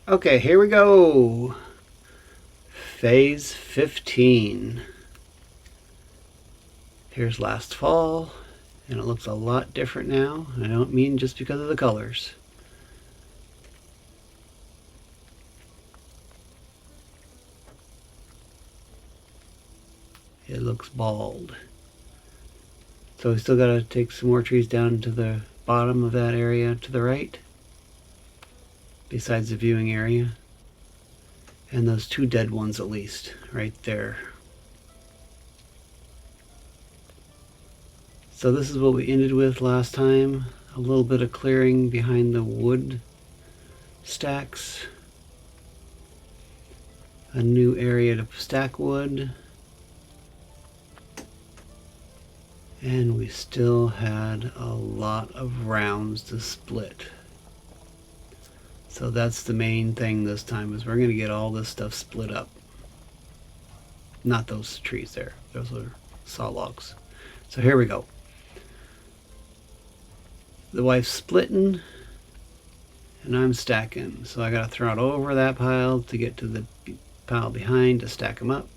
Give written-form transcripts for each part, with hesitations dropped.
Okay, here we go. Phase 15. Here's last fall, and it looks a lot different now. I don't mean just because of the colors. It looks bald. So we still got to take some more trees down to the bottom of that area to the right, besides the viewing area. And those two dead ones at least, right there. So this is what we ended with last time. A little bit of clearing behind the wood stacks. A new area to stack wood. And we still had a lot of rounds to split. So that's the main thing this time, is we're going to get all this stuff split up. Not those trees there. Those are saw logs. So here we go. The wife's splitting and I'm stacking. So I got to throw it over that pile to get to the pile behind to stack them up.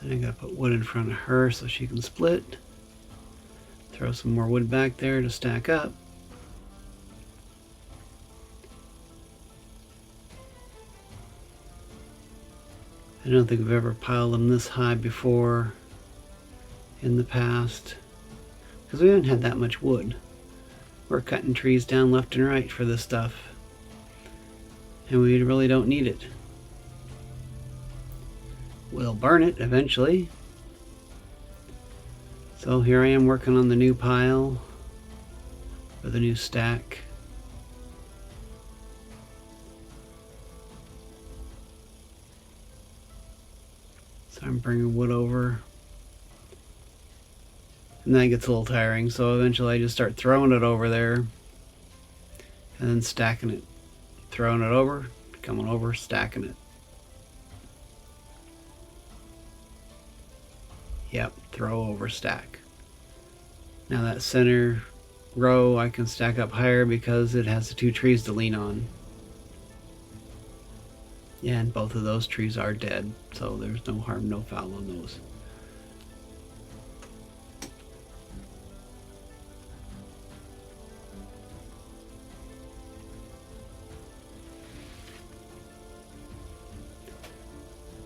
And I gotta put wood in front of her so she can split. Throw some more wood back there to stack up. I don't think we've ever piled them this high before in the past, because we haven't had that much wood. We're cutting trees down left and right for this stuff, and we really don't need it. We'll burn it eventually. So here I am working on the new pile for the new stack. So I'm bringing wood over. And then it gets a little tiring, so eventually I just start throwing it over there and then stacking it. Throwing it over, coming over, stacking it. Yep, throw over, stack. Now that center row I can stack up higher because it has the two trees to lean on. Yeah, and both of those trees are dead, so there's no harm, no foul on those.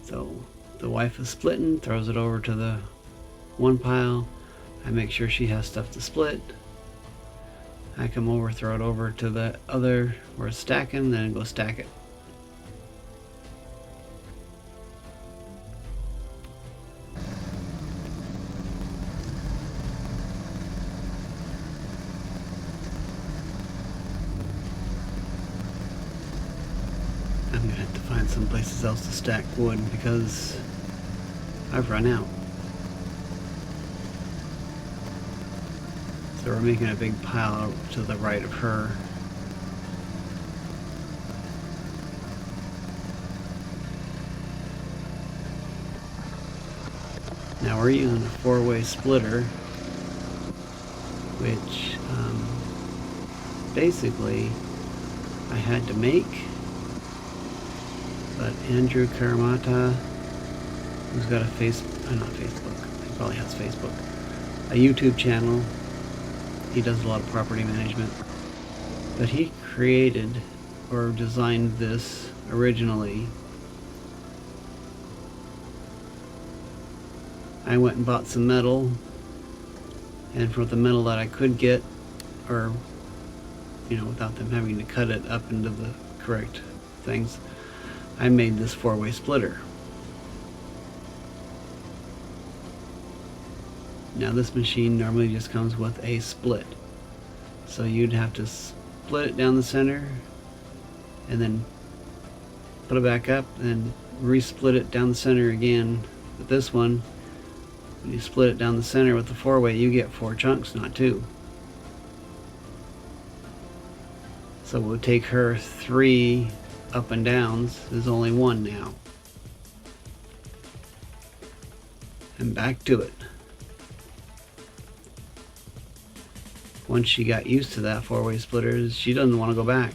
So the wife is splitting, throws it over to the one pile. I make sure she has stuff to split. I come over, throw it over to the other where it's stacking, then go stack it. I'm gonna have to find some places else to stack wood because I've run out. So we're making a big pile to the right of her. Now we're using a 4-way splitter, which basically I had to make, but Andrew Karamata, who's got a not Facebook, he probably has Facebook, a YouTube channel. He does a lot of property management, but he created or designed this originally. I went and bought some metal, and for the metal that I could get, or without them having to cut it up into the correct things, I made this 4-way splitter. Now this machine normally just comes with a split, so you'd have to split it down the center and then put it back up and resplit it down the center again. But this one, When you split it down the center with the 4-way, you get 4 chunks, not 2. So we'll take her 3 up and downs. There's only 1 now. And back to it. Once she got used to that 4-way splitter, she doesn't want to go back.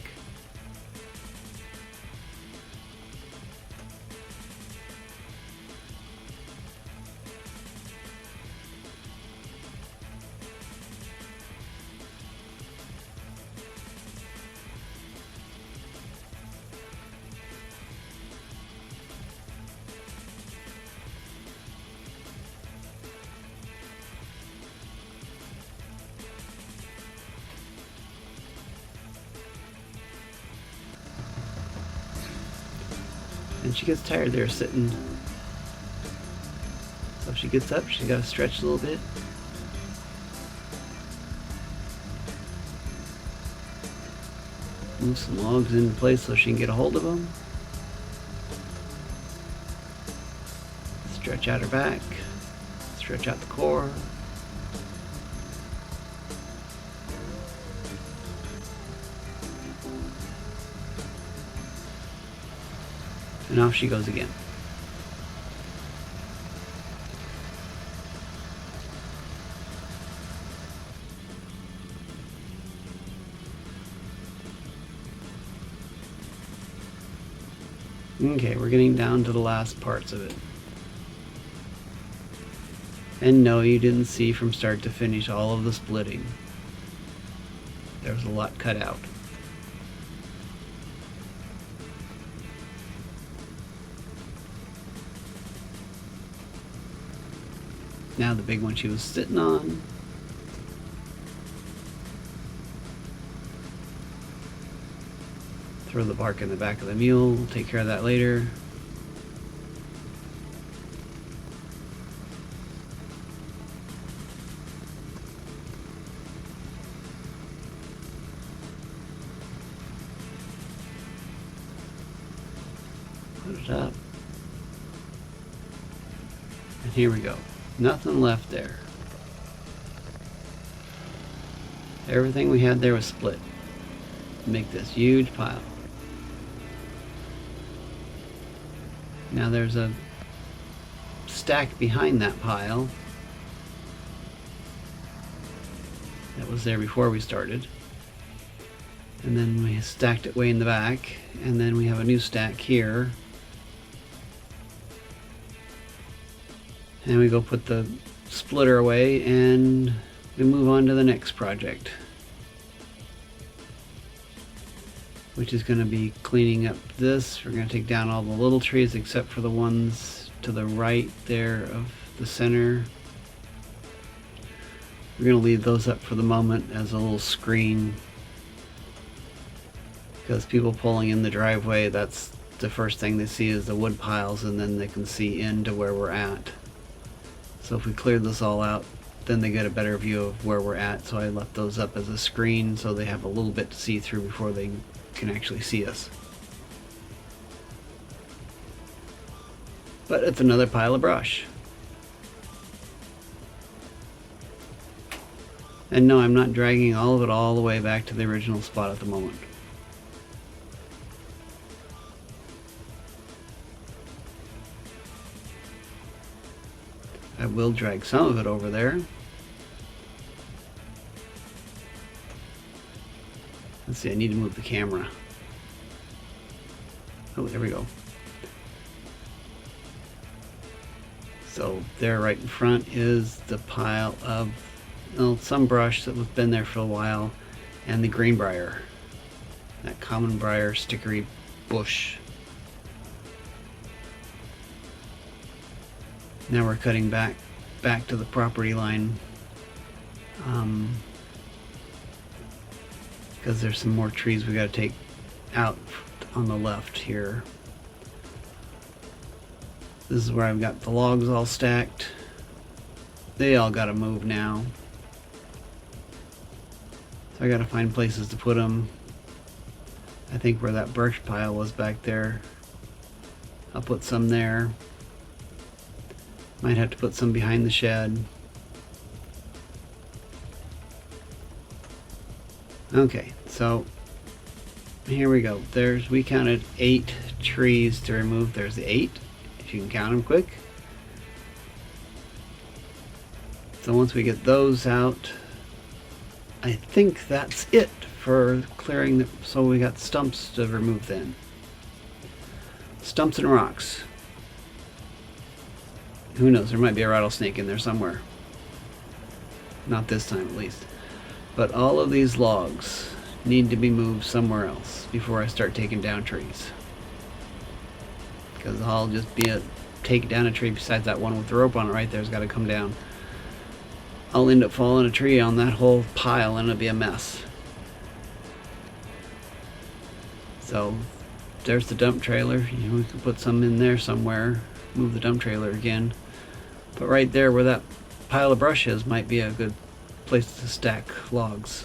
And she gets tired there sitting. So if she gets up, she's got to stretch a little bit. Move some logs into place so she can get a hold of them. Stretch out her back. Stretch out the core. And off she goes again. Okay, we're getting down to the last parts of it. And no, you didn't see from start to finish all of the splitting. There was a lot cut out. Now the big one she was sitting on. Throw the bark in the back of the mule. We'll take care of that later. Put it up. And here we go. Nothing left there. Everything we had there was split to make this huge pile. Now there's a stack behind that pile that was there before we started. And then we stacked it way in the back, and then we have a new stack here. And we go put the splitter away and we move on to the next project, which is going to be cleaning up this. We're going to take down all the little trees except for the ones to the right there of the center. We're going to leave those up for the moment as a little screen, because people pulling in the driveway, that's the first thing they see is the wood piles, and then they can see into where we're at. So if we clear this all out, then they get a better view of where we're at. So I left those up as a screen so they have a little bit to see through before they can actually see us. But it's another pile of brush. And no, I'm not dragging all of it all the way back to the original spot at the moment. I will drag some of it over there. Let's see, I need to move the camera. Oh, there we go. So there right in front is the pile of some brush that was been there for a while, and the greenbrier, that common briar stickery bush. Now we're cutting back to the property line, because there's some more trees we got to take out on the left here. This is where I've got the logs all stacked. They all got to move now. So I got to find places to put them. I think where that birch pile was back there, I'll put some there. Might have to put some behind the shed. Okay, so here we go. We counted 8 trees to remove. There's the 8, if you can count them quick. So once we get those out, I think that's it for clearing so we got stumps to remove then. Stumps and rocks. Who knows, there might be a rattlesnake in there somewhere. Not this time at least. But all of these logs need to be moved somewhere else before I start taking down trees. Because I'll just take down a tree besides that one with the rope on it right there's got to come down. I'll end up falling a tree on that whole pile and it'll be a mess. So there's the dump trailer. We can put some in there somewhere. Move the dump trailer again. But right there where that pile of brush is might be a good place to stack logs.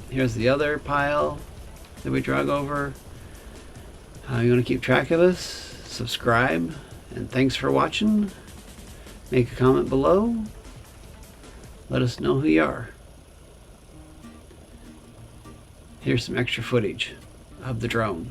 Here's the other pile that we drug over. You want to keep track of us? Subscribe, and thanks for watching. Make a comment below. Let us know who you are. Here's some extra footage of the drone.